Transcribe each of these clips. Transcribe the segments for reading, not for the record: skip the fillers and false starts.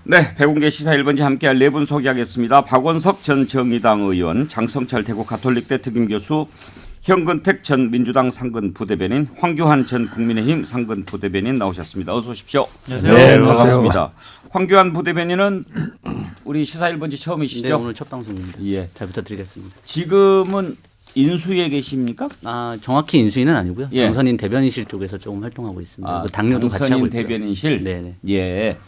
네, 백운계 시사 1번지 함께할 네 분 소개하겠습니다. 박원석 전 정의당 의원, 장성철 대구 가톨릭대 특임교수, 현근택 전 민주당 상근 부대변인, 황교안 전 국민의힘 상근 부대변인 나오셨습니다. 어서 오십시오. 네, 반갑습니다. 황교안 부대변인은 우리 시사 1번지 처음이시죠? 네, 오늘 첫 방송입니다. 예. 잘 부탁드리겠습니다. 지금은 인수위에 계십니까? 정확히 인수위는 아니고요. 예. 당선인 대변인실 쪽에서 조금 활동하고 있습니다. 당뇨도 같이 하고 당선인 있고요. 대변인실. 네네. 예.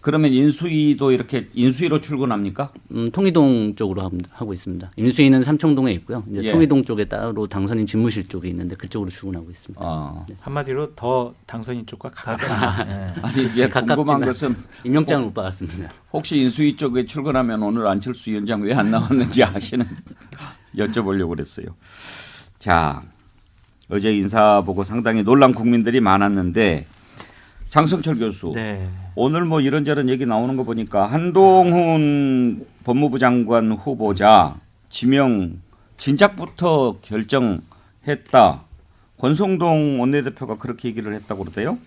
그러면 인수위도 이렇게 인수위로 출근합니까? 통이동 쪽으로 하고 있습니다. 인수위는 삼청동에 있고요. 이제 예. 통이동 쪽에 따로 당선인 집무실 쪽이 있는데 그쪽으로 출근하고 있습니다. 네. 한마디로 더 당선인 쪽과 가깝다. 아니 이제 궁금한 것은 임명장을 못 받았습니다. 혹시 인수위 쪽에 출근하면 오늘 안철수 위원장 왜 안 나왔는지 아시는 여쭤보려고 그랬어요. 자, 어제 인사 보고 상당히 놀란 국민들이 많았는데 장성철 교수, 네. 오늘 뭐 이런저런 얘기 나오는 거 보니까 한동훈 법무부 장관 후보자 지명 진작부터 결정했다. 권성동 원내대표가 그렇게 얘기를 했다고 그러대요.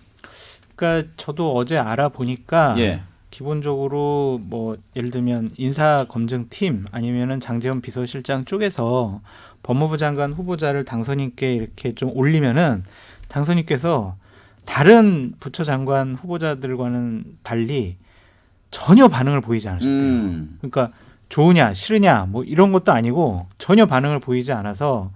그러니까 저도 어제 알아보니까 예. 기본적으로 뭐 예를 들면 인사검증팀 아니면은 장제원 비서실장 쪽에서 법무부 장관 후보자를 당선인께 이렇게 좀 올리면은 당선인께서 다른 부처 장관 후보자들과는 달리 전혀 반응을 보이지 않으셨대요. 그러니까 좋으냐 싫으냐 뭐 이런 것도 아니고 전혀 반응을 보이지 않아서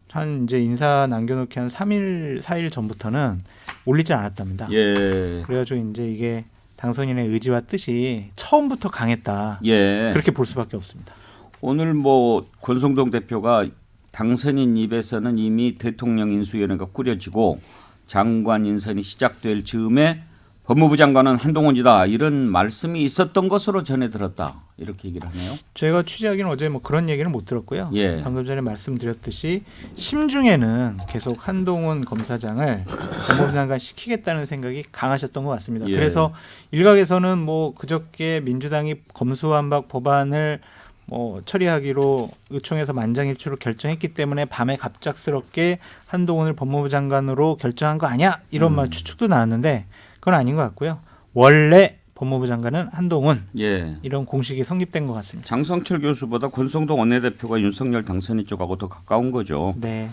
한 이제 인사 남겨놓기 한 3일 4일 전부터는 올리지 않았답니다. 예. 그래가지고 이제 이게 당선인의 의지와 뜻이 처음부터 강했다. 예. 그렇게 볼 수밖에 없습니다. 오늘 뭐 권성동 대표가 당선인 입에서는 이미 대통령 인수위원회가 꾸려지고 장관 인선이 시작될 즈음에 법무부 장관은 한동훈이다 이런 말씀이 있었던 것으로 전해 들었다 이렇게 얘기를 하네요. 제가 취재하기는 어제 뭐 그런 얘기는 못 들었고요. 예. 방금 전에 말씀드렸듯이 심중에는 계속 한동훈 검사장을 법무부 장관 시키겠다는 생각이 강하셨던 것 같습니다. 예. 그래서 일각에서는 뭐 그저께 민주당이 검수완박 법안을 뭐 처리하기로 의총에서 만장일치로 결정했기 때문에 밤에 갑작스럽게 한동훈을 법무부 장관으로 결정한 거 아니야? 이런 말 추측도 나왔는데 그건 아닌 것 같고요. 원래 법무부 장관은 한동훈 예. 이런 공식이 성립된 것 같습니다. 장성철 교수보다 권성동 원내대표가 윤석열 당선인 쪽하고 더 가까운 거죠. 네.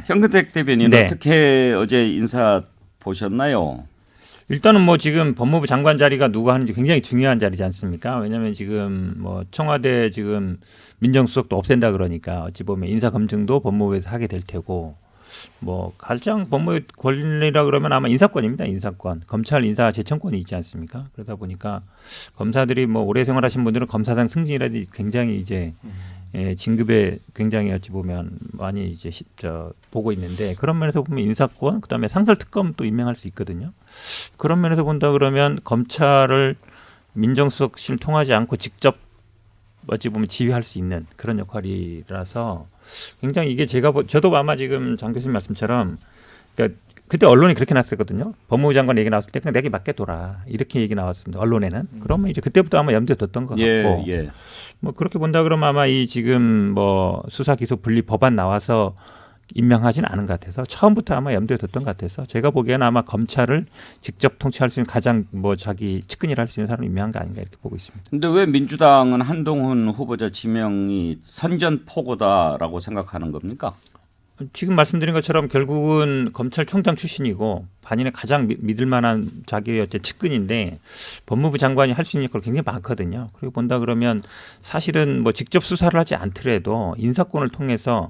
현근택 대변인 네. 어떻게 어제 인사 보셨나요? 일단은 뭐 지금 법무부 장관 자리가 누가 하는지 굉장히 중요한 자리지 않습니까? 왜냐하면 지금 뭐 청와대 지금 민정수석도 없앤다 그러니까 어찌 보면 인사 검증도 법무부에서 하게 될 테고 뭐 가장 법무부 권리라 그러면 아마 인사권입니다. 인사권. 검찰 인사 제청권이 있지 않습니까? 그러다 보니까 검사들이 뭐 오래 생활하신 분들은 검사장 승진이라든지 굉장히 이제 진급에 굉장히 어찌 보면 많이 이제 보고 있는데 그런 면에서 보면 인사권, 그다음에 상설특검 또 임명할 수 있거든요. 그런 면에서 본다 그러면 검찰을 민정수석실 통하지 않고 직접 어찌 보면 지휘할 수 있는 그런 역할이라서 굉장히 이게 저도 아마 지금 장 교수님 말씀처럼 그러니까 그때 언론이 그렇게 났었거든요. 법무부 장관 얘기 나왔을 때 그냥 내게 맡겨둬라 이렇게 얘기 나왔습니다. 언론에는. 그러면 이제 그때부터 아마 염두에 뒀던 것 같고 예. 뭐 그렇게 본다 그러면 아마 이 지금 뭐 수사 기소 분리 법안 나와서 임명하지는 않은 것 같아서 처음부터 아마 염두에 뒀던 것 같아서 제가 보기에는 아마 검찰을 직접 통치할 수 있는 가장 뭐 자기 측근이라 할 수 있는 사람을 임명한 거 아닌가 이렇게 보고 있습니다. 근데 왜 민주당은 한동훈 후보자 지명이 선전포고다라고 생각하는 겁니까? 지금 말씀드린 것처럼 결국은 검찰총장 출신이고 반인의 가장 믿을 만한 자기의 어째 측근인데 법무부 장관이 할 수 있는 역할이 굉장히 많거든요. 그리고 본다 그러면 사실은 뭐 직접 수사를 하지 않더라도 인사권을 통해서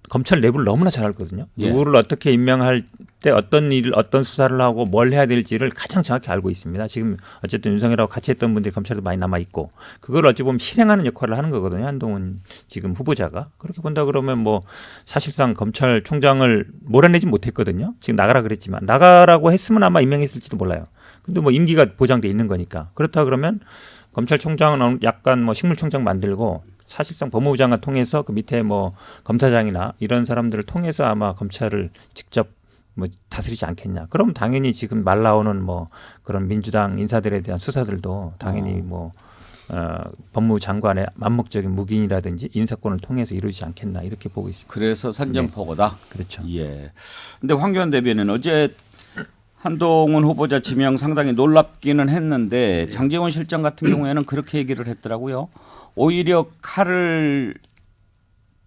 검찰 내부를 너무나 잘 알거든요. 예. 누구를 어떻게 임명할 때 어떤 일을 어떤 수사를 하고 뭘 해야 될지를 가장 정확히 알고 있습니다. 지금 어쨌든 윤석열하고 같이 했던 분들이 검찰도 많이 남아 있고 그걸 어찌 보면 실행하는 역할을 하는 거거든요. 한동훈 지금 후보자가 그렇게 본다 그러면 뭐 사실상 검찰총장을 몰아내지 못했거든요. 지금 나가라 그랬지만 나가라고 했으면 아마 임명했을지도 몰라요. 근데 뭐 임기가 보장돼 있는 거니까 그렇다 그러면 검찰총장은 약간 뭐 식물총장 만들고 사실상 법무부 장관 통해서 그 밑에 뭐 검사장이나 이런 사람들을 통해서 아마 검찰을 직접 뭐 다스리지 않겠냐. 그럼 당연히 지금 말 나오는 뭐 그런 민주당 인사들에 대한 수사들도 당연히 뭐 법무부 장관의 만목적인 묵인이라든지 인사권을 통해서 이루어지지 않겠나 이렇게 보고 있습니다. 그래서 선전포고다. 그렇죠. 예. 근데 황교안 대변인 어제 한동훈 후보자 지명 상당히 놀랍기는 했는데 장제원 실장 같은 경우에는 그렇게 얘기를 했더라고요. 오히려 칼을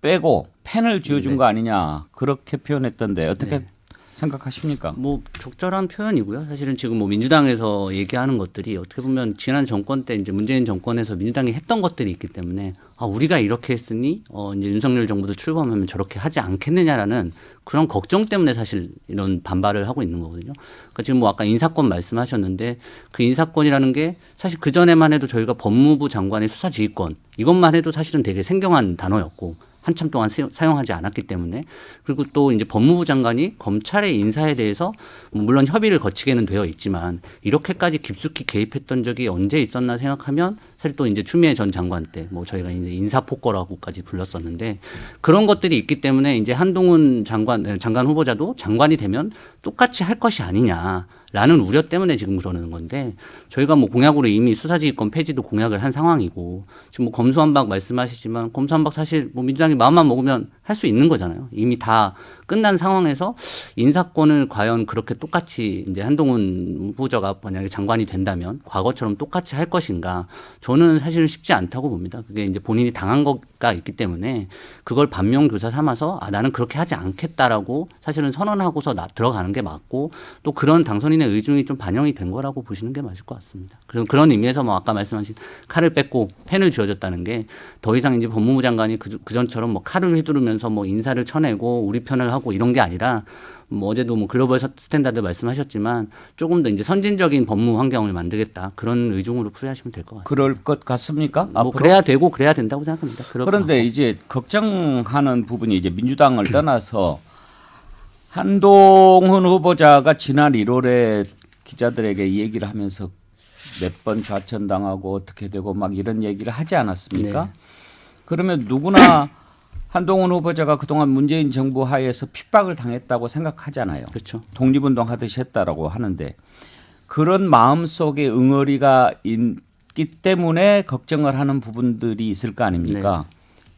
빼고 펜을 쥐어준 거 아니냐 그렇게 표현했던데 어떻게 생각하십니까? 뭐 적절한 표현이고요. 사실은 지금 뭐 민주당에서 얘기하는 것들이 어떻게 보면 지난 정권 때 이제 문재인 정권에서 민주당이 했던 것들이 있기 때문에 우리가 이렇게 했으니 이제 윤석열 정부도 출범하면 저렇게 하지 않겠느냐라는 그런 걱정 때문에 사실 이런 반발을 하고 있는 거거든요. 그러니까 지금 뭐 아까 인사권 말씀하셨는데 그 인사권이라는 게 사실 그 전에만 해도 저희가 법무부 장관의 수사지휘권 이것만 해도 사실은 되게 생경한 단어였고. 한참 동안 사용하지 않았기 때문에 그리고 또 이제 법무부 장관이 검찰의 인사에 대해서 물론 협의를 거치게는 되어 있지만 이렇게까지 깊숙이 개입했던 적이 언제 있었나 생각하면 사실 또 이제 추미애 전 장관 때 뭐 저희가 이제 인사폭거라고까지 불렀었는데 그런 것들이 있기 때문에 이제 한동훈 장관 후보자도 장관이 되면 똑같이 할 것이 아니냐. 라는 우려 때문에 지금 그러는 건데 저희가 뭐 공약으로 이미 수사지휘권 폐지도 공약을 한 상황이고 지금 뭐 검수완박 말씀하시지만 검수완박 사실 뭐 민주당이 마음만 먹으면 할 수 있는 거잖아요. 이미 다 끝난 상황에서 인사권을 과연 그렇게 똑같이 이제 한동훈 후보자가 만약에 장관이 된다면 과거처럼 똑같이 할 것인가 저는 사실은 쉽지 않다고 봅니다. 그게 이제 본인이 당한 거가 있기 때문에 그걸 반면교사 삼아서 나는 그렇게 하지 않겠다라고 사실은 선언하고서 들어가는 게 맞고 또 그런 당선인의 의중이 좀 반영이 된 거라고 보시는 게 맞을 것 같습니다. 그리고 그런 의미에서 뭐 아까 말씀하신 칼을 뺏고 펜을 쥐어줬다는 게 더 이상 이제 법무부 장관이 그전처럼 뭐 칼을 휘두르면서 뭐 인사를 쳐내고 우리 편을 하고 이런 게 아니라 뭐 어제도 뭐 글로벌 스탠다드 말씀하셨지만 조금 더 이제 선진적인 법무 환경을 만들겠다 그런 의중으로 풀이하시면 될 것 같습니다. 그럴 것 같습니까? 뭐 앞으로? 그래야 되고 그래야 된다고 생각합니다. 그런데 이제 걱정하는 부분이 이제 민주당을 떠나서 한동훈 후보자가 지난 1월에 기자들에게 이 얘기를 하면서 몇 번 좌천당하고 어떻게 되고 막 이런 얘기를 하지 않았습니까? 네. 그러면 누구나 한동훈 후보자가 그동안 문재인 정부 하에서 핍박을 당했다고 생각하잖아요. 그렇죠. 독립운동 하듯이 했다라고 하는데 그런 마음속에 응어리가 있기 때문에 걱정을 하는 부분들이 있을 거 아닙니까?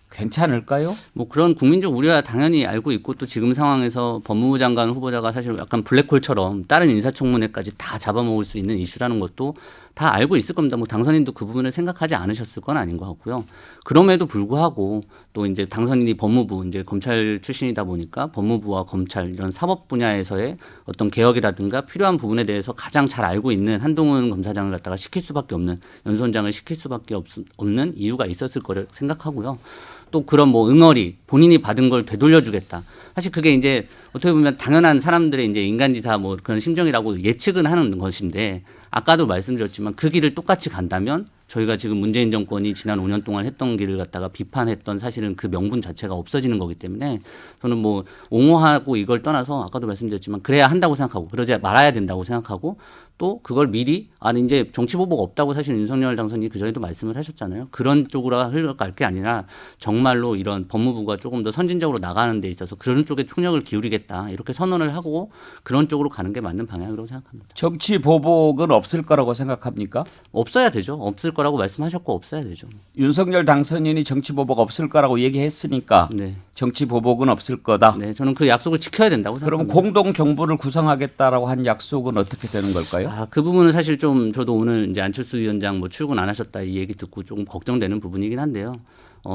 괜찮을까요? 뭐 그런 국민적 우려야 당연히 알고 있고 또 지금 상황에서 법무부 장관 후보자가 사실 약간 블랙홀처럼 다른 인사청문회까지 다 잡아먹을 수 있는 이슈라는 것도 다 알고 있을 겁니다. 뭐 당선인도 그 부분을 생각하지 않으셨을 건 아닌 것 같고요. 그럼에도 불구하고 또 이제 당선인이 법무부 이제 검찰 출신이다 보니까 법무부와 검찰 이런 사법 분야에서의 어떤 개혁이라든가 필요한 부분에 대해서 가장 잘 알고 있는 한동훈 검사장을 갖다가 시킬 수밖에 없는 연수원장을 시킬 수밖에 없는 이유가 있었을 거를 생각하고요. 또 그런 뭐 응어리 본인이 받은 걸 되돌려주겠다. 사실 그게 이제 어떻게 보면 당연한 사람들의 이제 인간지사 뭐 그런 심정이라고 예측은 하는 것인데 아까도 말씀드렸지만 그 길을 똑같이 간다면 저희가 지금 문재인 정권이 지난 5년 동안 했던 길을 갖다가 비판했던 사실은 그 명분 자체가 없어지는 거기 때문에 저는 뭐 옹호하고 이걸 떠나서 아까도 말씀드렸지만 그래야 한다고 생각하고 그러지 말아야 된다고 생각하고 또 그걸 미리 이제 정치 보복 없다고 사실 윤석열 당선인이 그전에도 말씀을 하셨잖아요. 그런 쪽으로 흘러갈 게 아니라 정말로 이런 법무부가 조금 더 선진적으로 나가는 데 있어서 그런 쪽에 총력을 기울이겠다 이렇게 선언을 하고 그런 쪽으로 가는 게 맞는 방향이라고 생각합니다. 정치 보복은 없을 거라고 생각합니까? 없어야 되죠. 없을 거라고 말씀하셨고 없어야 되죠. 윤석열 당선인이 정치 보복 없을 거라고 얘기했으니까 네. 정치 보복은 없을 거다. 네, 저는 그 약속을 지켜야 된다고 그럼 생각합니다. 공동 정부를 구성하겠다라고 한 약속은 어떻게 되는 걸까요? 그 부분은 사실 좀 저도 오늘 이제 안철수 위원장 뭐 출근 안 하셨다 이 얘기 듣고 조금 걱정되는 부분이긴 한데요.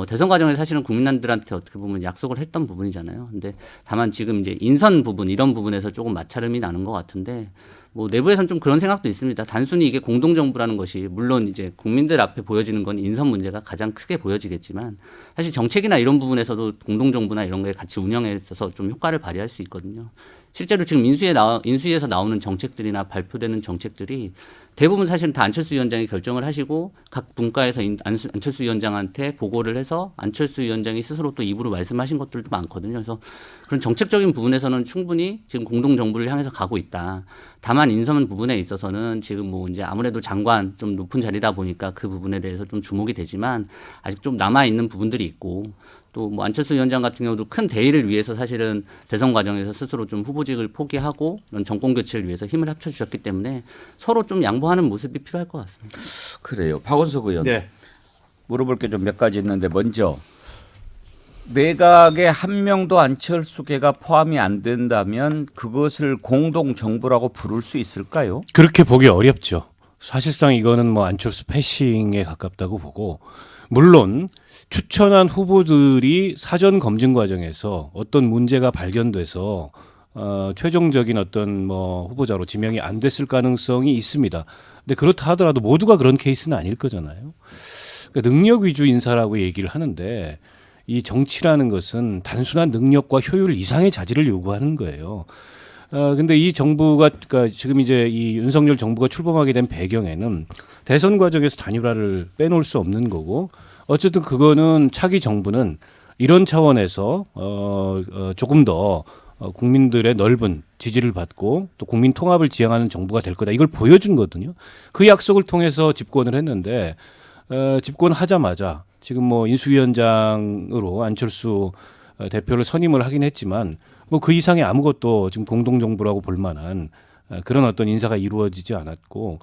대선 과정에 사실은 국민들한테 어떻게 보면 약속을 했던 부분이잖아요. 근데 다만 지금 이제 인선 부분 이런 부분에서 조금 마찰음이 나는 것 같은데 뭐 내부에서는 좀 그런 생각도 있습니다. 단순히 이게 공동정부라는 것이 물론 이제 국민들 앞에 보여지는 건 인선 문제가 가장 크게 보여지겠지만 사실 정책이나 이런 부분에서도 공동정부나 이런 거에 같이 운영에 있어서 좀 효과를 발휘할 수 있거든요. 실제로 지금 인수위에서 나오는 정책들이나 발표되는 정책들이 대부분 사실은 다 안철수 위원장이 결정을 하시고 각 분과에서 안철수 위원장한테 보고를 해서 안철수 위원장이 스스로 또 입으로 말씀하신 것들도 많거든요. 그래서 그런 정책적인 부분에서는 충분히 지금 공동정부를 향해서 가고 있다. 다만 인선 부분에 있어서는 지금 뭐 이제 아무래도 장관 좀 높은 자리다 보니까 그 부분에 대해서 좀 주목이 되지만 아직 좀 남아있는 부분들이 있고 또 뭐 안철수 위원장 같은 경우도 큰 대의를 위해서 사실은 대선 과정에서 스스로 좀 후보직을 포기하고 이런 정권 교체를 위해서 힘을 합쳐주셨기 때문에 서로 좀 양보하는 모습이 필요할 것 같습니다. 그래요. 박원석 의원. 네. 물어볼 게 좀 몇 가지 있는데 먼저 내각에 한 명도 안철수계가 포함이 안 된다면 그것을 공동 정부라고 부를 수 있을까요? 그렇게 보기 어렵죠. 사실상 이거는 뭐 안철수 패싱에 가깝다고 보고, 물론 추천한 후보들이 사전 검증 과정에서 어떤 문제가 발견돼서 최종적인 어떤 뭐 후보자로 지명이 안 됐을 가능성이 있습니다. 근데 그렇다 하더라도 모두가 그런 케이스는 아닐 거잖아요. 그러니까 능력 위주 인사라고 얘기를 하는데, 이 정치라는 것은 단순한 능력과 효율 이상의 자질을 요구하는 거예요. 근데 이 정부가, 그러니까 지금 이제 이 윤석열 정부가 출범하게 된 배경에는 대선 과정에서 단일화를 빼놓을 수 없는 거고, 어쨌든 그거는 차기 정부는 이런 차원에서 조금 더 국민들의 넓은 지지를 받고 또 국민 통합을 지향하는 정부가 될 거다. 이걸 보여준 거거든요. 그 약속을 통해서 집권을 했는데, 집권하자마자 지금 뭐 인수위원장으로 안철수 대표를 선임을 하긴 했지만 뭐 그 이상의 아무것도 지금 공동정부라고 볼 만한 그런 어떤 인사가 이루어지지 않았고,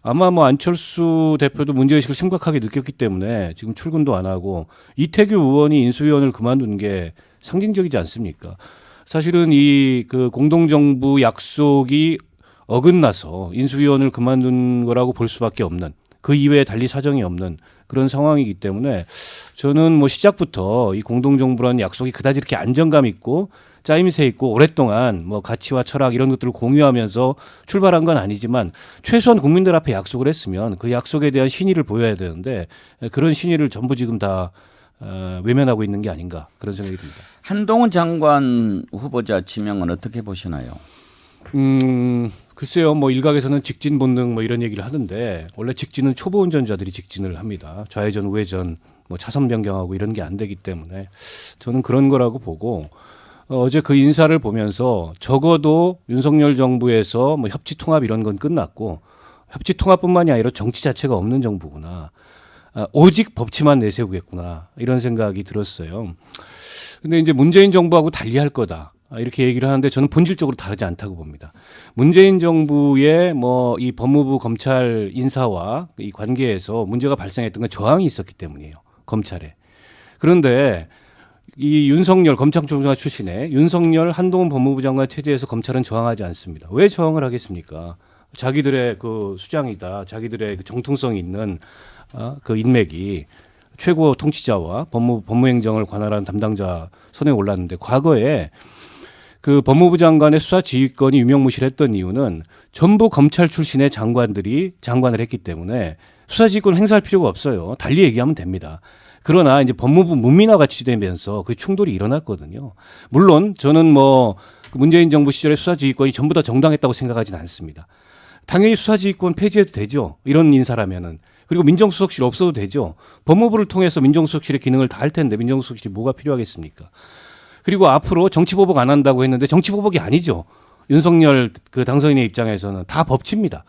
아마 뭐 안철수 대표도 문제의식을 심각하게 느꼈기 때문에 지금 출근도 안 하고 이태규 의원이 인수위원을 그만둔 게 상징적이지 않습니까? 사실은 이 그 공동정부 약속이 어긋나서 인수위원을 그만둔 거라고 볼 수밖에 없는, 그 이외에 달리 사정이 없는 그런 상황이기 때문에 저는 뭐 시작부터 이 공동정부라는 약속이 그다지 이렇게 안정감 있고 짜임새 있고 오랫동안 뭐 가치와 철학 이런 것들을 공유하면서 출발한 건 아니지만 최소한 국민들 앞에 약속을 했으면 그 약속에 대한 신의를 보여야 되는데 그런 신의를 전부 지금 다 외면하고 있는 게 아닌가, 그런 생각이 듭니다. 한동훈 장관 후보자 지명은 어떻게 보시나요? 글쎄요, 뭐 일각에서는 직진 본능 뭐 이런 얘기를 하는데, 원래 직진은 초보 운전자들이 직진을 합니다. 좌회전, 우회전, 뭐 차선 변경하고 이런 게 안 되기 때문에 저는 그런 거라고 보고, 어제 그 인사를 보면서 적어도 윤석열 정부에서 뭐 협치 통합 이런 건 끝났고, 협치 통합뿐만이 아니라 정치 자체가 없는 정부구나. 오직 법치만 내세우겠구나, 이런 생각이 들었어요. 근데 이제 문재인 정부하고 달리할 거다, 이렇게 얘기를 하는데 저는 본질적으로 다르지 않다고 봅니다. 문재인 정부의 뭐 이 법무부 검찰 인사와 이 관계에서 문제가 발생했던 건 저항이 있었기 때문이에요, 검찰에. 그런데 이 윤석열 검찰총장 출신의 윤석열 한동훈 법무부 장관 체제에서 검찰은 저항하지 않습니다. 왜 저항을 하겠습니까? 자기들의 그 수장이다, 자기들의 그 정통성이 있는 그 인맥이 최고 통치자와 법무행정을 관할하는 담당자 손에 올랐는데, 과거에 그 법무부 장관의 수사 지휘권이 유명무실했던 이유는 전부 검찰 출신의 장관들이 장관을 했기 때문에 수사 지휘권 행사할 필요가 없어요. 달리 얘기하면 됩니다. 그러나 이제 법무부 문민화가 취되면서 그 충돌이 일어났거든요. 물론 저는 뭐 문재인 정부 시절에 수사 지휘권이 전부 다 정당했다고 생각하지는 않습니다. 당연히 수사 지휘권 폐지해도 되죠, 이런 인사라면은. 그리고 민정수석실 없어도 되죠. 법무부를 통해서 민정수석실의 기능을 다 할 텐데 민정수석실이 뭐가 필요하겠습니까? 그리고 앞으로 정치보복 안 한다고 했는데 정치보복이 아니죠. 윤석열 그 당선인의 입장에서는 다 법치입니다.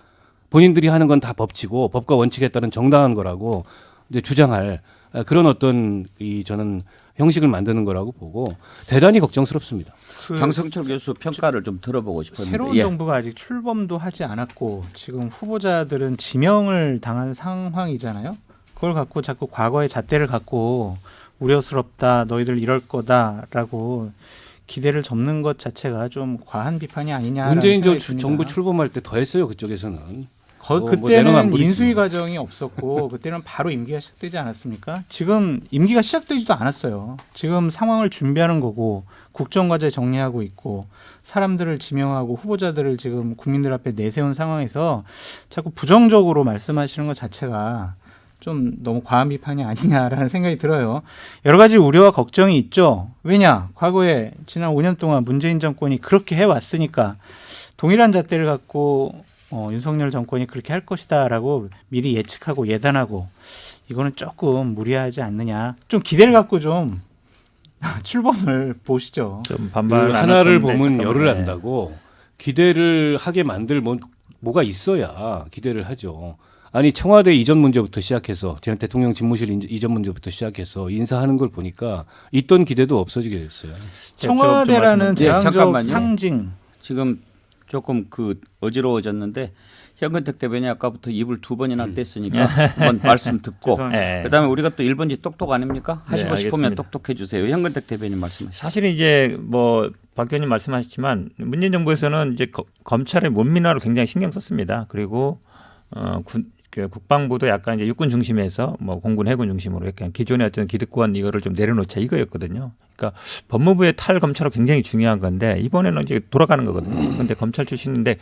본인들이 하는 건 다 법치고 법과 원칙에 따른 정당한 거라고 이제 주장할 그런 어떤 저는 형식을 만드는 거라고 보고 대단히 걱정스럽습니다. 장성철 교수 평가를 좀 들어보고 싶었는데. 새로운 정부가 아직 출범도 하지 않았고 지금 후보자들은 지명을 당한 상황이잖아요. 그걸 갖고 자꾸 과거의 잣대를 갖고 우려스럽다, 너희들 이럴 거다라고 기대를 접는 것 자체가 좀 과한 비판이 아니냐. 문재인 정부 출범할 때 더 했어요, 그쪽에서는. 그때는 인수위 과정이 없었고 그때는 바로 임기가 시작되지 않았습니까? 지금 임기가 시작되지도 않았어요. 지금 상황을 준비하는 거고 국정과제 정리하고 있고 사람들을 지명하고 후보자들을 지금 국민들 앞에 내세운 상황에서 자꾸 부정적으로 말씀하시는 것 자체가 좀 너무 과한 비판이 아니냐라는 생각이 들어요. 여러 가지 우려와 걱정이 있죠. 왜냐? 과거에 지난 5년 동안 문재인 정권이 그렇게 해왔으니까 동일한 잣대를 갖고 윤석열 정권이 그렇게 할 것이다라고 미리 예측하고 예단하고, 이거는 조금 무리하지 않느냐. 좀 기대를 갖고 좀 출범을 보시죠. 좀 그 반발 하나를 보면 열을 안다고 기대를 하게 만들 뭐가 있어야 기대를 하죠. 아니 청와대 이전 문제부터 시작해서 대통령 집무실 이전 문제부터 시작해서 인사하는 걸 보니까 있던 기대도 없어지게 됐어요. 청와대라는 네, 제왕적 잠깐만요. 상징. 지금 조금 그 어지러워졌는데 현근택 대변인 아까부터 입을 2번이나 뗐으니까 한번 말씀 듣고 죄송합니다. 그다음에 우리가 또 1번지 똑똑 아닙니까? 네, 하시고 싶으면 알겠습니다. 똑똑해 주세요. 현근택 대변인 말씀하시죠. 사실은 이제 뭐 박 의원님 말씀하셨지만 문재인 정부에서는 이제 검찰의 문민화를 굉장히 신경 썼습니다. 그리고 그 국방부도 약간 이제 육군 중심에서 뭐 공군 해군 중심으로 약간 기존의 어떤 기득권 이거를 좀 내려놓자 이거였거든요. 그러니까 법무부의 탈검찰은 굉장히 중요한 건데 이번에는 이제 돌아가는 거거든요. 그런데 검찰 출신인데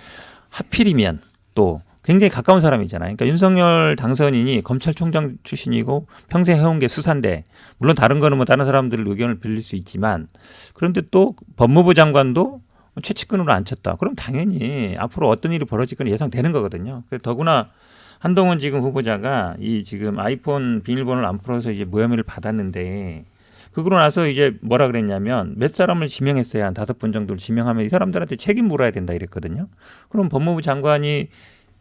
하필이면 또 굉장히 가까운 사람이잖아요. 그러니까 윤석열 당선인이 검찰총장 출신이고 평생 해온 게 수사인데 물론 다른 거는 뭐 다른 사람들 의견을 빌릴 수 있지만 그런데 또 법무부 장관도 최측근으로 앉혔다. 그럼 당연히 앞으로 어떤 일이 벌어질 건 예상되는 거거든요. 더구나 한동훈 지금 후보자가 이 지금 아이폰 비밀번호를 안 풀어서 이제 무혐의를 받았는데 그러고 나서 이제 뭐라 그랬냐면 몇 사람을 지명했어야 한 5분 정도를 지명하면 이 사람들한테 책임 물어야 된다 이랬거든요. 그럼 법무부 장관이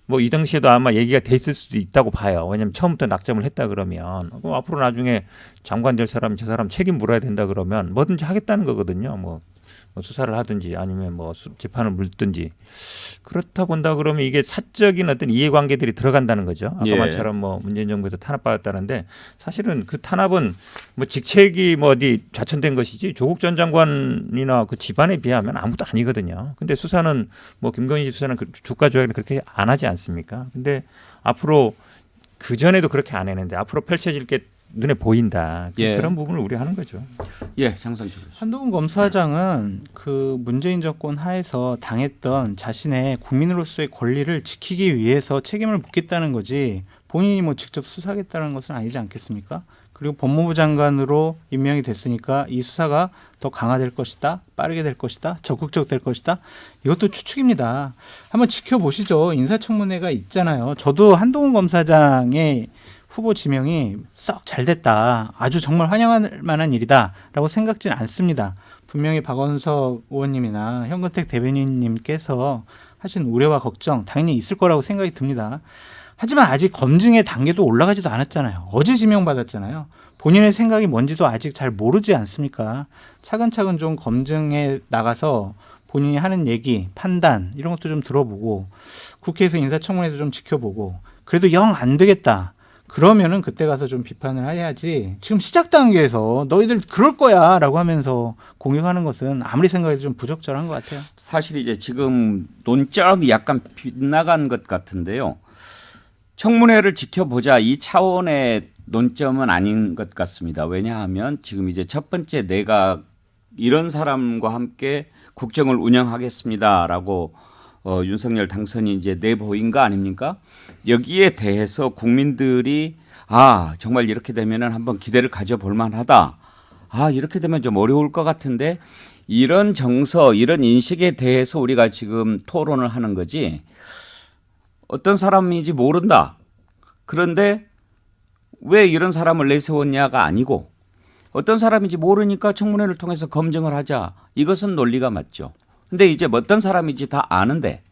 뭐 이 당시에도 아마 얘기가 돼 있을 수도 있다고 봐요. 왜냐하면 처음부터 낙점을 했다 그러면 그럼 앞으로 나중에 장관 될 사람 저 사람 책임 물어야 된다 그러면 뭐든지 하겠다는 거거든요. 뭐 수사를 하든지 아니면 뭐 재판을 물든지 그렇다 본다 그러면 이게 사적인 어떤 이해관계들이 들어간다는 거죠. 아까 예. 말처럼 뭐 문재인 정부에서 탄압받았다는데 사실은 그 탄압은 뭐 직책이 뭐 어디 좌천된 것이지 조국 전 장관이나 그 집안에 비하면 아무도 아니거든요. 근데 수사는 뭐 김건희 수사는 주가 조작은 그렇게 안 하지 않습니까? 근데 앞으로 그 전에도 그렇게 안 했는데 앞으로 펼쳐질 게 눈에 보인다. 예. 그런 부분을 우려하는 거죠. 예, 장성철. 한동훈 검사장은 그 문재인 정권 하에서 당했던 자신의 국민으로서의 권리를 지키기 위해서 책임을 묻겠다는 거지 본인이 뭐 직접 수사하겠다는 것은 아니지 않겠습니까? 그리고 법무부 장관으로 임명이 됐으니까 이 수사가 더 강화될 것이다, 빠르게 될 것이다, 적극적 될 것이다. 이것도 추측입니다. 한번 지켜보시죠. 인사청문회가 있잖아요. 저도 한동훈 검사장의 후보 지명이 썩 잘 됐다. 아주 정말 환영할 만한 일이다라고 생각지는 않습니다. 분명히 박원석 의원님이나 현근택 대변인님께서 하신 우려와 걱정 당연히 있을 거라고 생각이 듭니다. 하지만 아직 검증의 단계도 올라가지도 않았잖아요. 어제 지명받았잖아요. 본인의 생각이 뭔지도 아직 잘 모르지 않습니까? 차근차근 좀 검증에 나가서 본인이 하는 얘기, 판단 이런 것도 좀 들어보고 국회에서 인사청문회도 좀 지켜보고 그래도 영 안 되겠다. 그러면은 그때 가서 좀 비판을 해야지 지금 시작 단계에서 너희들 그럴 거야 라고 하면서 공격하는 것은 아무리 생각해도 좀 부적절한 것 같아요. 사실 이제 지금 논점이 약간 빗나간 것 같은데요. 청문회를 지켜보자 이 차원의 논점은 아닌 것 같습니다. 왜냐하면 지금 이제 첫 번째 내가 이런 사람과 함께 국정을 운영하겠습니다라고 윤석열 당선이 이제 내보인 거 아닙니까? 여기에 대해서 국민들이 정말 이렇게 되면은 한번 기대를 가져볼 만하다. 이렇게 되면 좀 어려울 것 같은데 이런 정서, 이런 인식에 대해서 우리가 지금 토론을 하는 거지. 어떤 사람인지 모른다. 그런데 왜 이런 사람을 내세웠냐가 아니고 어떤 사람인지 모르니까 청문회를 통해서 검증을 하자. 이것은 논리가 맞죠. 근데 이제 어떤 사람인지 다 아는데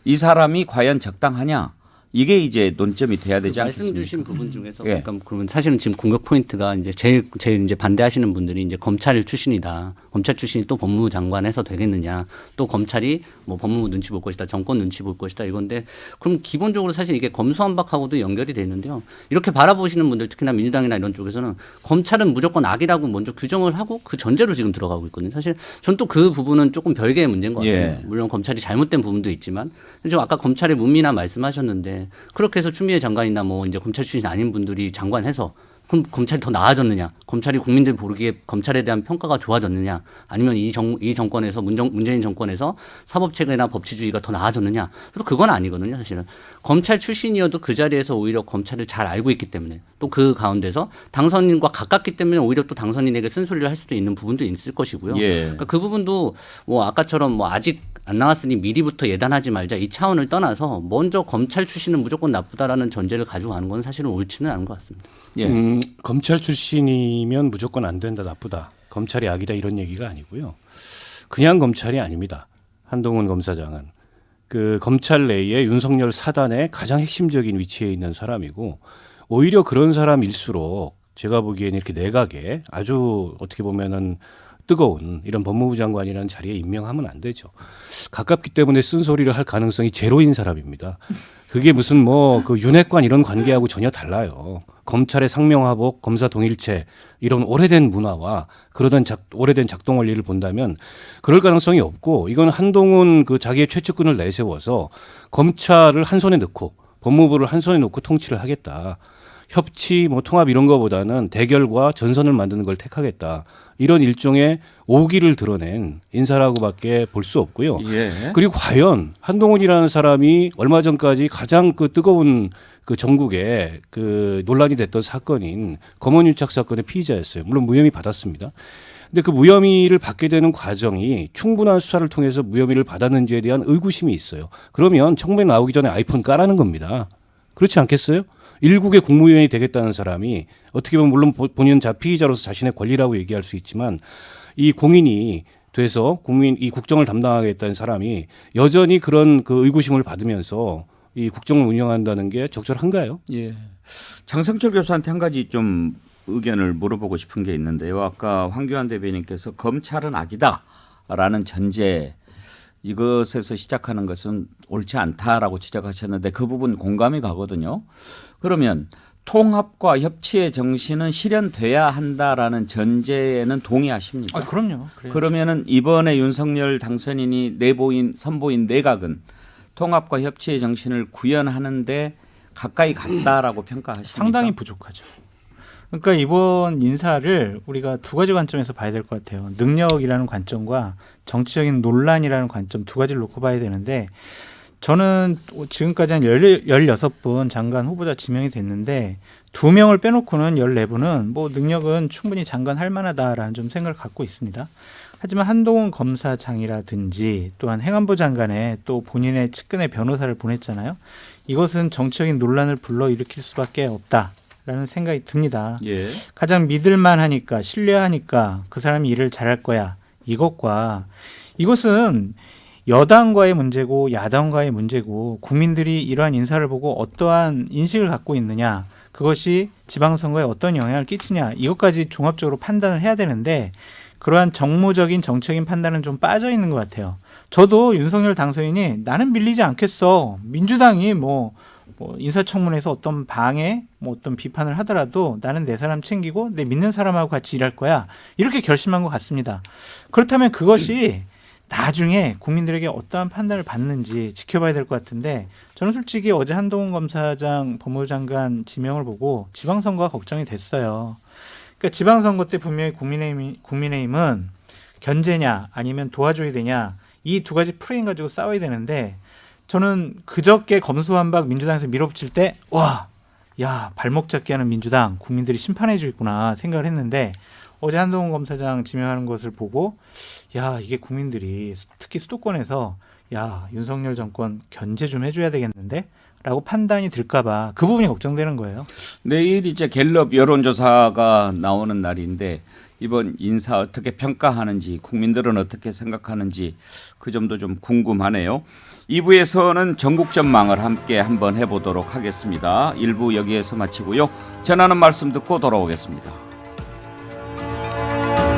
이 사람이 과연 적당하냐? 이게 이제 논점이 돼야 되지 않겠습니까? 말씀 주신 부분 중에서 예. 그러니까 그러면 사실은 지금 공격 포인트가 이제 제일 이제 반대하시는 분들이 이제 검찰 출신이다. 검찰 출신이 또 법무부 장관 해서 되겠느냐. 또 검찰이 뭐 법무부 눈치 볼 것이다. 정권 눈치 볼 것이다. 이건데 그럼 기본적으로 사실 이게 검수완박하고도 연결이 돼 있는데요. 이렇게 바라보시는 분들 특히나 민주당이나 이런 쪽에서는 검찰은 무조건 악이라고 먼저 규정을 하고 그 전제로 지금 들어가고 있거든요. 사실 전 또 그 부분은 조금 별개의 문제인 것 같아요. 예. 물론 검찰이 잘못된 부분도 있지만 좀 아까 검찰의 문민화 말씀하셨는데 그렇게 해서 추미애 장관이나 뭐 이제 검찰 출신 아닌 분들이 장관해서 그럼 검찰이 더 나아졌느냐? 검찰이 국민들 보기에 검찰에 대한 평가가 좋아졌느냐? 아니면 이 정권에서 문재인 정권에서 사법체계나 법치주의가 더 나아졌느냐? 또 그건 아니거든요, 사실은. 검찰 출신이어도 그 자리에서 오히려 검찰을 잘 알고 있기 때문에 또 그 가운데서 당선인과 가깝기 때문에 오히려 또 당선인에게 쓴소리를 할 수도 있는 부분도 있을 것이고요. 예. 그러니까 그 부분도 뭐 아까처럼 뭐 아직 안 나왔으니 미리부터 예단하지 말자 이 차원을 떠나서 먼저 검찰 출신은 무조건 나쁘다라는 전제를 가지고 가는 건 사실은 옳지는 않은 것 같습니다. 예. 검찰 출신이면 무조건 안 된다, 나쁘다. 검찰이 악이다 이런 얘기가 아니고요. 그냥 검찰이 아닙니다. 한동훈 검사장은 그 검찰 내에 윤석열 사단의 가장 핵심적인 위치에 있는 사람이고 오히려 그런 사람일수록 제가 보기에는 이렇게 내각에 아주 어떻게 보면은 뜨거운 이런 법무부 장관이라는 자리에 임명하면 안 되죠. 가깝기 때문에 쓴소리를 할 가능성이 제로인 사람입니다. 그게 무슨 뭐 그 윤핵관 이런 관계하고 전혀 달라요. 검찰의 상명하복, 검사 동일체 이런 오래된 문화와 그러던 오래된 작동 원리를 본다면 그럴 가능성이 없고 이건 한동훈 그 자기의 최측근을 내세워서 검찰을 한 손에 넣고 법무부를 한 손에 놓고 통치를 하겠다. 협치, 뭐 통합 이런 거보다는 대결과 전선을 만드는 걸 택하겠다. 이런 일종의 오기를 드러낸 인사라고밖에 볼 수 없고요. 예. 그리고 과연 한동훈이라는 사람이 얼마 전까지 가장 그 뜨거운 그 전국에 그 논란이 됐던 사건인 검언유착 사건의 피의자였어요. 물론 무혐의 받았습니다. 근데 그 무혐의를 받게 되는 과정이 충분한 수사를 통해서 무혐의를 받았는지에 대한 의구심이 있어요. 그러면 청문회 나오기 전에 아이폰 까라는 겁니다. 그렇지 않겠어요? 일국의 국무위원이 되겠다는 사람이 어떻게 보면 물론 본인은 피의자로서 자신의 권리라고 얘기할 수 있지만 이 공인이 돼서 이 국정을 담당하겠다는 사람이 여전히 그런 그 의구심을 받으면서 이 국정을 운영한다는 게 적절한가요? 예. 장성철 교수한테 한 가지 좀 의견을 물어보고 싶은 게 있는데요. 아까 황교안 대변인께서 검찰은 악이다라는 전제 이것에서 시작하는 것은 옳지 않다라고 지적하셨는데 그 부분 공감이 가거든요. 그러면 통합과 협치의 정신은 실현돼야 한다라는 전제에는 동의하십니까? 아, 그럼요. 그래야죠. 그러면은 이번에 윤석열 당선인이 선보인 내각은 통합과 협치의 정신을 구현하는데 가까이 갔다라고 평가하십니까? 상당히 부족하죠. 그러니까 이번 인사를 우리가 두 가지 관점에서 봐야 될 것 같아요. 능력이라는 관점과 정치적인 논란이라는 관점 두 가지를 놓고 봐야 되는데 저는 지금까지 한 16분 장관 후보자 지명이 됐는데 2명을 빼놓고는 14분은 뭐 능력은 충분히 장관 할 만하다라는 좀 생각을 갖고 있습니다. 하지만 한동훈 검사장이라든지 또한 행안부 장관에 또 본인의 측근의 변호사를 보냈잖아요. 이것은 정치적인 논란을 불러일으킬 수밖에 없다라는 생각이 듭니다. 예. 가장 믿을만하니까 신뢰하니까 그 사람이 일을 잘할 거야. 이것은 여당과의 문제고 야당과의 문제고 국민들이 이러한 인사를 보고 어떠한 인식을 갖고 있느냐 그것이 지방선거에 어떤 영향을 끼치냐 이것까지 종합적으로 판단을 해야 되는데 그러한 정무적인 정책인 판단은 좀 빠져 있는 것 같아요. 저도 윤석열 당선인이 나는 밀리지 않겠어. 민주당이 뭐 인사청문회에서 어떤 방해, 뭐 어떤 비판을 하더라도 나는 내 사람 챙기고 내 믿는 사람하고 같이 일할 거야. 이렇게 결심한 것 같습니다. 그렇다면 그것이 나중에 국민들에게 어떠한 판단을 받는지 지켜봐야 될 것 같은데 저는 솔직히 어제 한동훈 검사장 법무부 장관 지명을 보고 지방선거가 걱정이 됐어요. 그러니까 지방선거 때 분명히 국민의힘은 견제냐 아니면 도와줘야 되냐 이 두 가지 프레임 가지고 싸워야 되는데 저는 그저께 검수완박 민주당에서 밀어붙일 때 와, 야 발목 잡기 하는 민주당 국민들이 심판해 주겠구나 생각을 했는데 어제 한동훈 검사장 지명하는 것을 보고 야 이게 국민들이 특히 수도권에서 야 윤석열 정권 견제 좀 해줘야 되겠는데 라고 판단이 들까봐 그 부분이 걱정되는 거예요. 내일 이제 갤럽 여론조사가 나오는 날인데 이번 인사 어떻게 평가하는지 국민들은 어떻게 생각하는지 그 점도 좀 궁금하네요. 2부에서는 전국 전망을 함께 한번 해보도록 하겠습니다. 1부 여기에서 마치고요. 전하는 말씀 듣고 돌아오겠습니다.